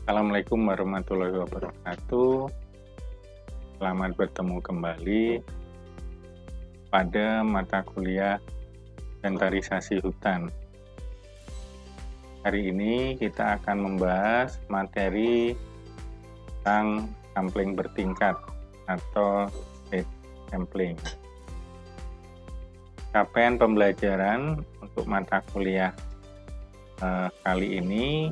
Assalamualaikum warahmatullahi wabarakatuh. Selamat bertemu kembali pada mata kuliah inventarisasi hutan. Hari ini kita akan membahas materi tentang sampling bertingkat atau stage sampling. Capaian pembelajaran untuk mata kuliah kali ini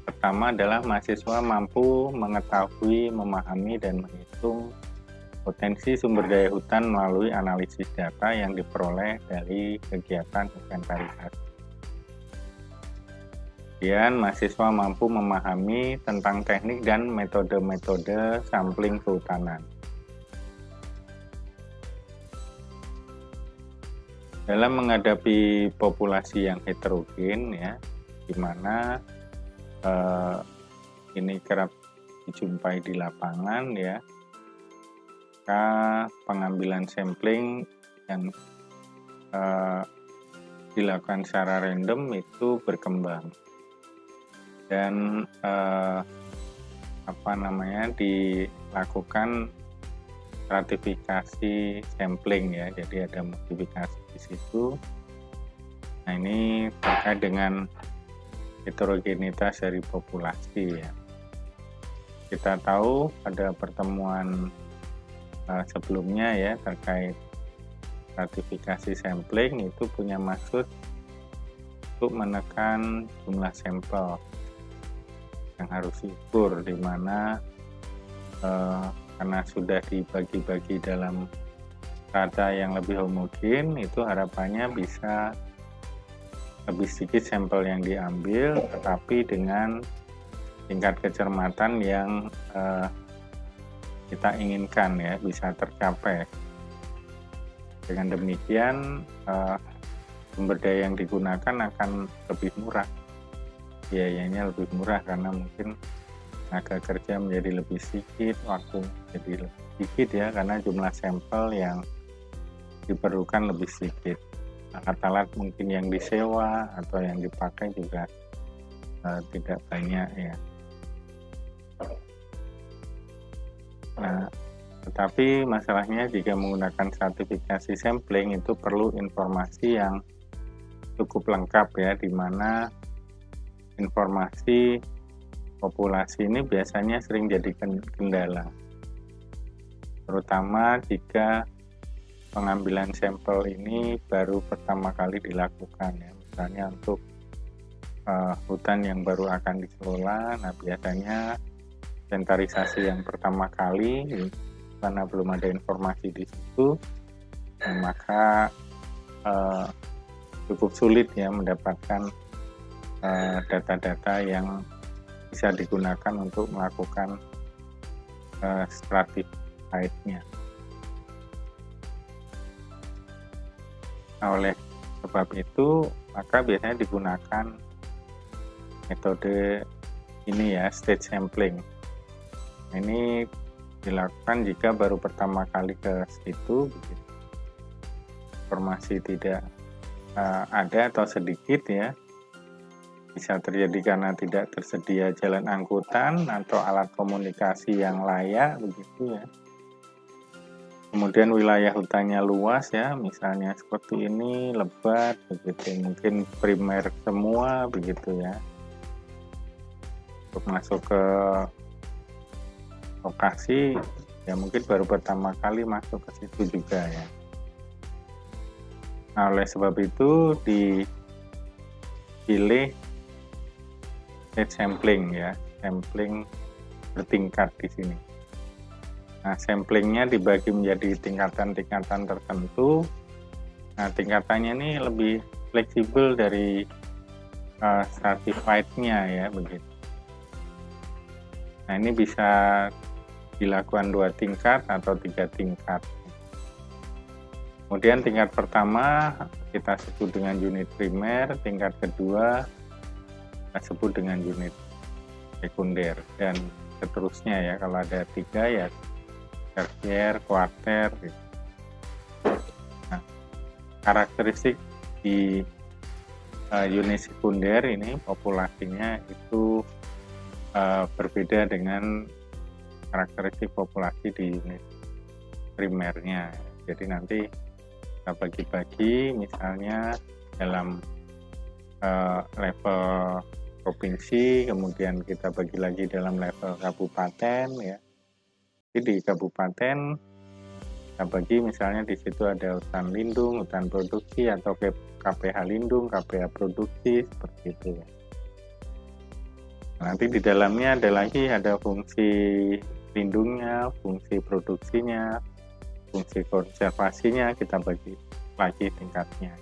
pertama adalah mahasiswa mampu mengetahui, memahami, dan menghitung potensi sumber daya hutan melalui analisis data yang diperoleh dari kegiatan inventarisasi. Kemudian, mahasiswa mampu memahami tentang teknik dan metode-metode sampling kehutanan. Dalam menghadapi populasi yang heterogen, ya, di mana ini kerap dijumpai di lapangan, ya, maka pengambilan sampling yang dilakukan secara random itu berkembang dan dilakukan stratifikasi sampling, ya, jadi ada modifikasi di situ. Nah, ini terkait dengan heterogenitas dari populasi, ya. Kita tahu pada pertemuan sebelumnya, ya, terkait stratifikasi sampling itu punya maksud untuk menekan jumlah sampel yang harus diukur, di mana karena sudah dibagi-bagi dalam strata yang lebih homogen, itu harapannya bisa lebih sedikit sampel yang diambil, tetapi dengan tingkat kecermatan yang kita inginkan, ya, bisa tercapai. Dengan demikian sumber daya yang digunakan akan lebih murah, biayanya lebih murah karena mungkin tenaga kerja menjadi lebih sedikit, waktu jadi lebih sedikit, ya, karena jumlah sampel yang diperlukan lebih sedikit. Alat-alat mungkin yang disewa atau yang dipakai juga tidak banyak, ya. Nah, tetapi masalahnya jika menggunakan stratifikasi sampling itu perlu informasi yang cukup lengkap, ya, di mana informasi populasi ini biasanya sering jadi kendala, terutama jika pengambilan sampel ini baru pertama kali dilakukan, ya, misalnya untuk hutan yang baru akan dikelola. Nah, biasanya inventarisasi yang pertama kali, karena belum ada informasi di situ, maka cukup sulit, ya, mendapatkan data-data yang bisa digunakan untuk melakukan stratified-nya. Nah, oleh sebab itu, maka biasanya digunakan metode ini, ya, stage sampling. Ini dilakukan jika baru pertama kali ke situ, begitu. Informasi tidak ada atau sedikit, ya. Bisa terjadi karena tidak tersedia jalan angkutan atau alat komunikasi yang layak, begitu, ya. Kemudian wilayah hutannya luas, ya, misalnya seperti ini, lebat, begitu, mungkin primer semua, begitu, ya. Untuk masuk ke lokasi, ya, mungkin baru pertama kali masuk ke situ juga, ya. Nah, oleh sebab itu dipilih stage sampling, ya, sampling bertingkat di sini. Nah, samplingnya dibagi menjadi tingkatan-tingkatan tertentu. Nah, tingkatannya ini lebih fleksibel dari stratified-nya, ya, begitu. Nah, ini bisa dilakukan 2 tingkat atau 3 tingkat. Kemudian tingkat pertama kita sebut dengan unit primer, tingkat kedua kita sebut dengan unit sekunder, dan seterusnya, ya. Kalau ada 3, ya, tersier, kuarter, gitu. Nah, karakteristik di unit sekunder ini populasinya itu berbeda dengan karakteristik populasi di unit primernya. Jadi nanti kita bagi-bagi misalnya dalam level provinsi, kemudian kita bagi lagi dalam level kabupaten ya. Jadi di kabupaten kita bagi misalnya di situ ada hutan lindung, hutan produksi atau KPH lindung, KPH produksi seperti itu ya. Nanti di dalamnya ada fungsi lindungnya, fungsi produksinya, fungsi konservasinya, kita bagi lagi tingkatnya.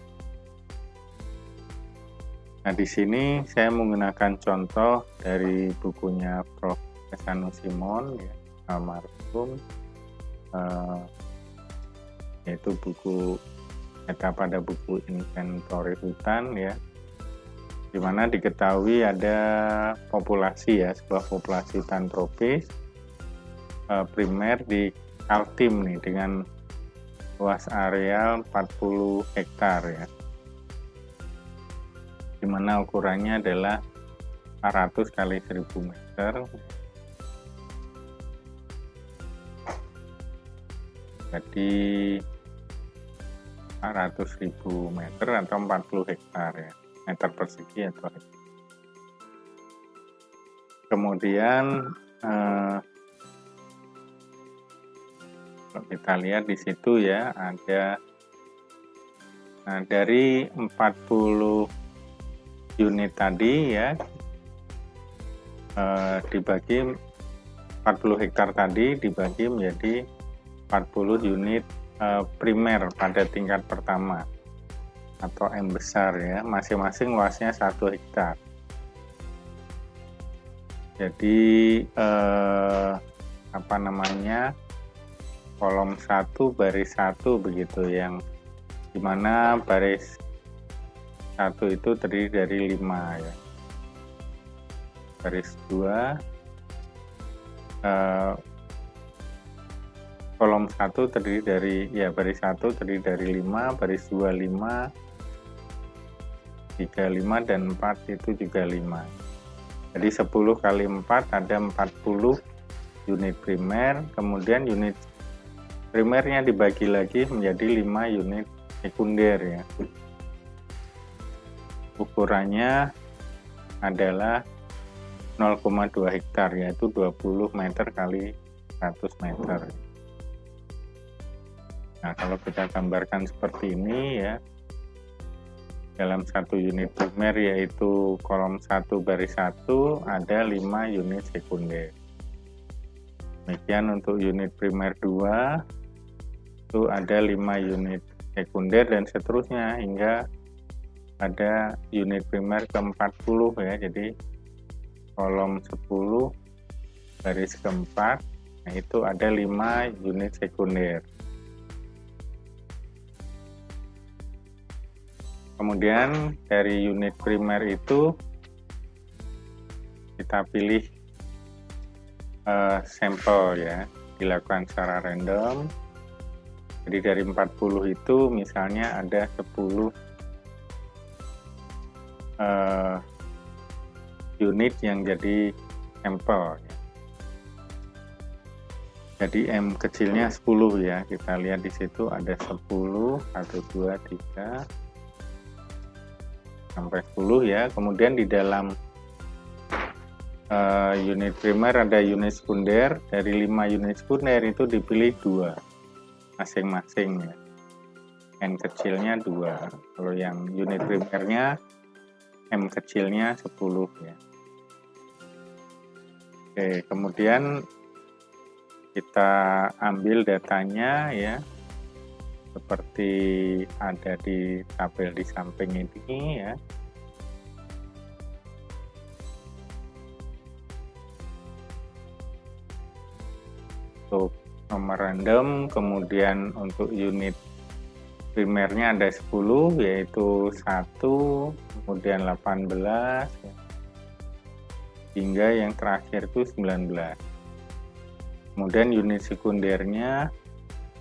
Nah, di sini saya menggunakan contoh dari bukunya Prof. Esanu Simon ya, almarhum, yaitu buku pada buku inventory hutan ya, di mana diketahui ada populasi ya, sebuah populasi hutan tropis primer di Kaltim nih dengan luas area 40 hektar ya, di mana ukurannya adalah 400 kali 1000 meter. Jadi 400.000 meter atau 40 hektar ya, meter persegi atau hektar. Kemudian kalau kita lihat di situ ya ada dari 40 unit tadi ya, dibagi 40 hektar tadi dibagi menjadi 40 unit primer pada tingkat pertama atau M besar ya, masing-masing luasnya 1 hektar. Jadi kolom 1 baris 1 begitu, yang dimana baris 1 itu terdiri dari 5 ya. Baris 2 kolom 1 terdiri dari baris 1 terdiri dari 5, baris 2 5, 3 5 dan 4 itu juga 5. Jadi 10 kali 4 ada 40 unit primer, kemudian unit primernya dibagi lagi menjadi 5 unit sekunder ya. Ukurannya adalah 0,2 hektar, yaitu 20 meter kali 100 meter. Nah, kalau kita gambarkan seperti ini ya, dalam 1 unit primer yaitu kolom 1 baris 1 ada 5 unit sekunder. Demikian untuk unit primer 2 itu ada 5 unit sekunder dan seterusnya hingga ada unit primer ke-40 ya. Jadi kolom 10 baris keempat, nah itu ada 5 unit sekunder. Kemudian dari unit primer itu kita pilih sampel ya, dilakukan secara random. Jadi dari 40 itu misalnya ada 10 unit yang jadi sampel. Jadi M kecilnya 10 ya, kita lihat di situ ada 10, 1, 2, 3, sampai 10 ya. Kemudian di dalam unit primer ada unit sekunder, dari 5 unit sekunder itu dipilih 2 masing-masing ya. N kecilnya 2, kalau yang unit primernya M kecilnya 10 ya. Oke, kemudian kita ambil datanya ya, seperti ada di tabel di samping ini ya. Untuk nomor random, kemudian untuk unit primernya ada 10, yaitu 1, kemudian 18 ya, hingga yang terakhir itu 19. Kemudian unit sekundernya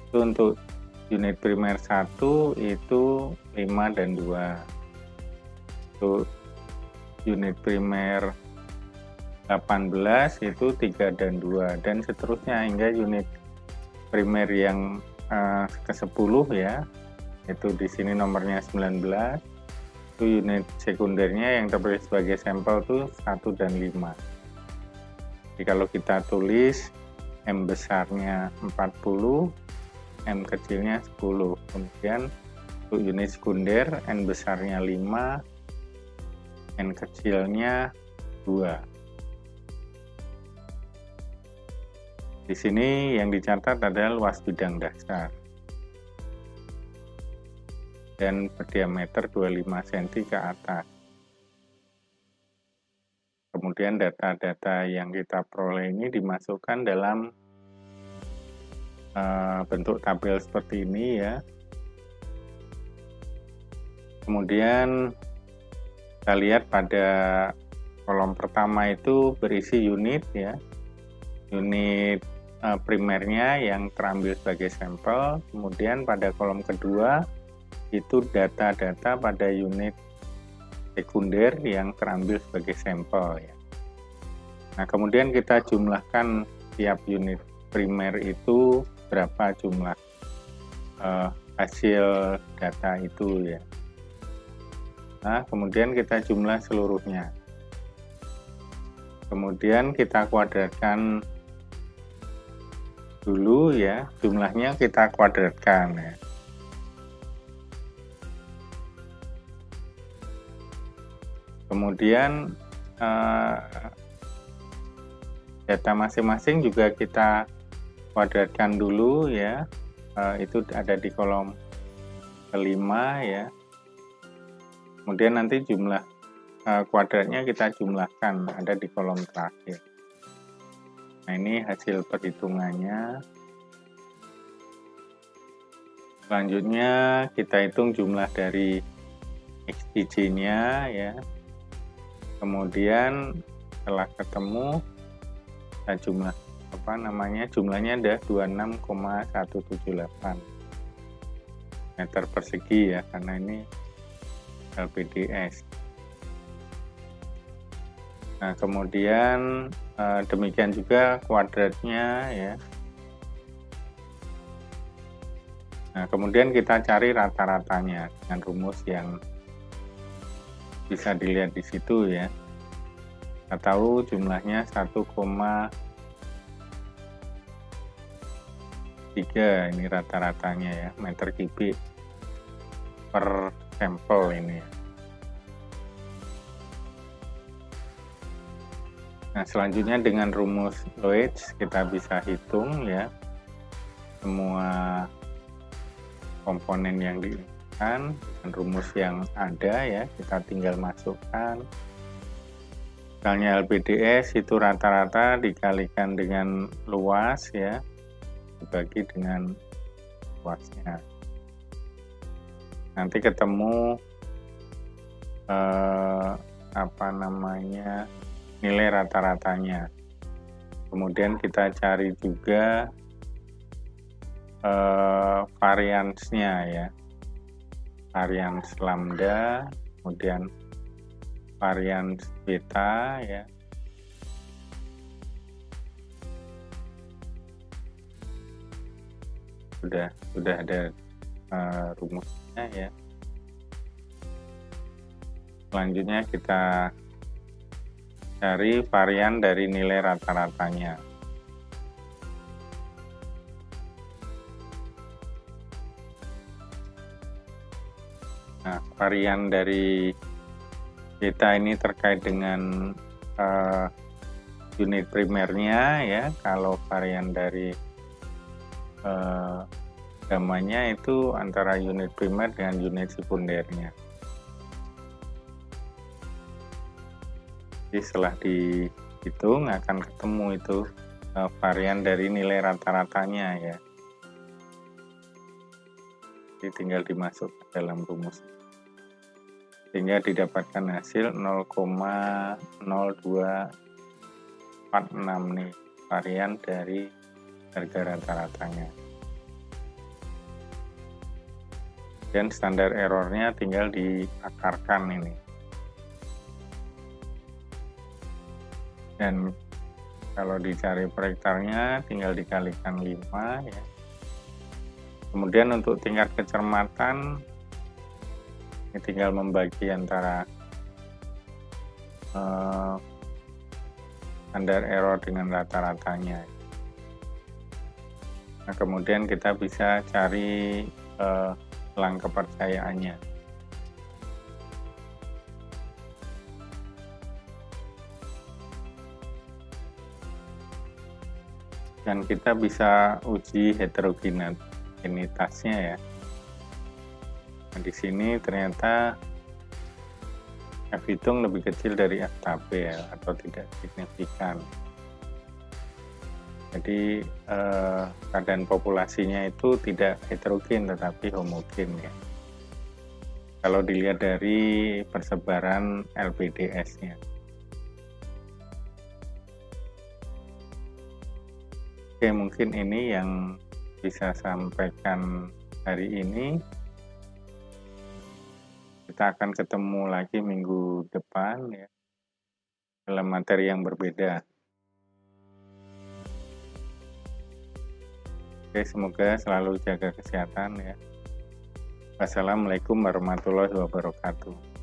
itu untuk unit primer 1 itu 5 dan 2. Untuk unit primer 18 itu 3 dan 2 dan seterusnya hingga unit primer yang ke-10 ya. Itu di sini nomornya 19. Itu unit sekundernya yang terpilih sebagai sampel itu 1 dan 5. Jadi kalau kita tulis M besarnya 40, M kecilnya 10. Kemudian untuk unit sekunder N besarnya 5, N kecilnya 2. Di sini yang dicatat adalah luas bidang dasar dan berdiameter 25 cm ke atas. Kemudian data-data yang kita peroleh ini dimasukkan dalam bentuk tabel seperti ini ya. Kemudian kita lihat pada kolom pertama itu berisi unit ya. Unit primernya yang terambil sebagai sampel, kemudian pada kolom kedua itu data-data pada unit sekunder yang terambil sebagai sampel ya. Nah, kemudian kita jumlahkan tiap unit primer itu berapa jumlah hasil data itu ya. Nah, kemudian kita jumlah seluruhnya. Kemudian kita kuadratkan dulu ya, jumlahnya kita kuadratkan ya. Kemudian data masing-masing juga kita kuadratkan dulu ya. Itu ada di kolom kelima ya. Kemudian nanti jumlah kuadratnya kita jumlahkan, ada di kolom terakhir. Nah, ini hasil perhitungannya. Selanjutnya kita hitung jumlah dari XIJ-nya ya. Kemudian setelah ketemu kita jumlahnya ada 26,178 meter persegi ya, karena ini LPDS. Nah, kemudian demikian juga kuadratnya ya. Nah, kemudian kita cari rata-ratanya dengan rumus yang bisa dilihat di situ ya. Kita tahu jumlahnya 1,3 ini rata-ratanya ya, meter kubik per sampel ini. Nah, selanjutnya dengan rumus Lorentz kita bisa hitung ya semua komponen yang diinginkan dengan rumus yang ada ya, kita tinggal masukkan. Misalnya LPDS itu rata-rata dikalikan dengan luas ya, dibagi dengan luasnya. Nanti ketemu nilai rata-ratanya. Kemudian kita cari juga variansnya ya, varians lambda, kemudian varians beta ya. Sudah ada rumusnya ya. Selanjutnya kita cari varian dari nilai rata-ratanya. Nah, varian dari beta ini terkait dengan unit primernya ya. Kalau varian dari gamanya itu antara unit primer dengan unit sekundernya. Jadi setelah dihitung akan ketemu itu varian dari nilai rata-ratanya ya. Jadi tinggal dimasukkan dalam rumus sehingga didapatkan hasil 0,0246 nih varian dari harga rata-ratanya. Dan standar errornya tinggal diakarkan ini. Dan kalau dicari per hektarnya tinggal dikalikan 5 ya. Kemudian untuk tingkat kecermatan ini tinggal membagi antara standar error dengan rata-ratanya. Nah, kemudian kita bisa cari selang kepercayaannya. Dan kita bisa uji heterogenitasnya ya. Nah, di sini ternyata F hitung lebih kecil dari F tabel atau tidak signifikan. Jadi keadaan populasinya itu tidak heterogen tetapi homogen ya. Kalau dilihat dari persebaran LPDS-nya. Oke, mungkin ini yang bisa sampaikan hari ini. Kita akan ketemu lagi minggu depan ya, dalam materi yang berbeda. Oke, semoga selalu jaga kesehatan ya. Wassalamualaikum warahmatullahi wabarakatuh.